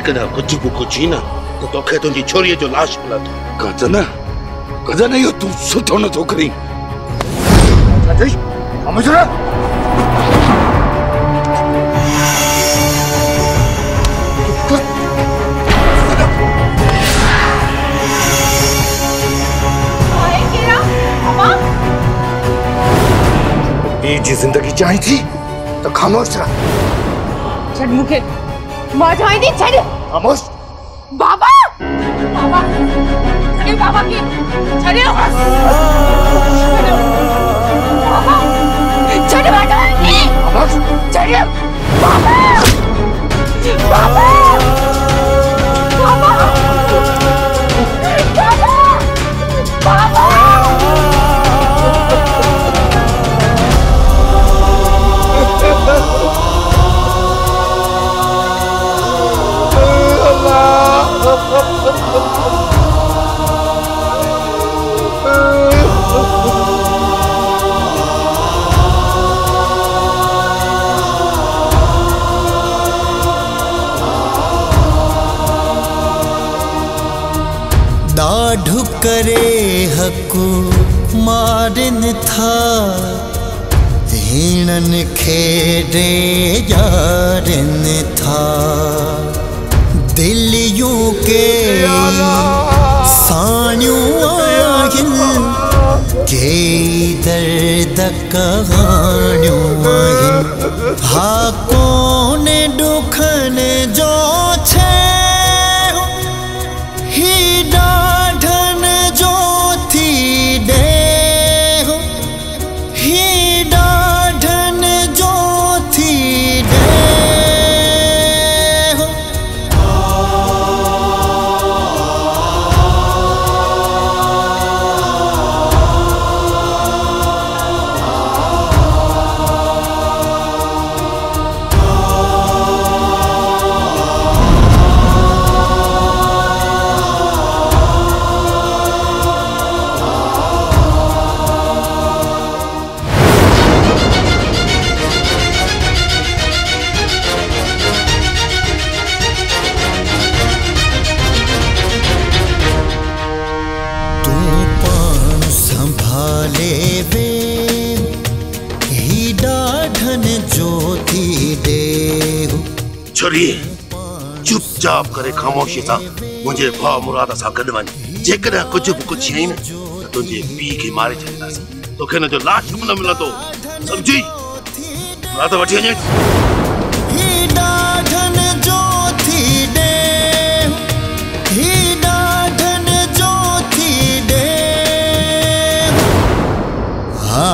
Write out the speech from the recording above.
जेकॾहिं कुझु बि कुझु न त तोखे तुंहिंजी छोरीअ जो लाश मिलंदो। गजन इहो तूं सुठो नथो करीं। जी जिंदगी चाहिए थी तो खामोश रह। छड़ मुखे मां चाहिए थी छड़। खामोश। बाबा बाबा छड़े बाबा की छड़े बाबा छड़े बाबा खामोश छड़े बाबा बाबा बाबा बाबा बाबा दाढ़ू करे हकू मारन था हीणन खेड़े यारन था दिलियों के साणियों आहिन के दर्द कहानियों आहिन हा कौन दुखन जो छे ही डाढ़न जो थी दे ही डाढ़न जो थी दे छोरी चुपचाप करे खामोशी सां मुझे भाउ मुराद सां गॾु वञ। जेकॾहिं कुझु बि कुझु शइ न त तुंहिंजे पीउ खे मारे छॾींदासीं। तोखे हिन जो लाश बि न मिलंदो सम्झी। मुराद वठी वञे। आ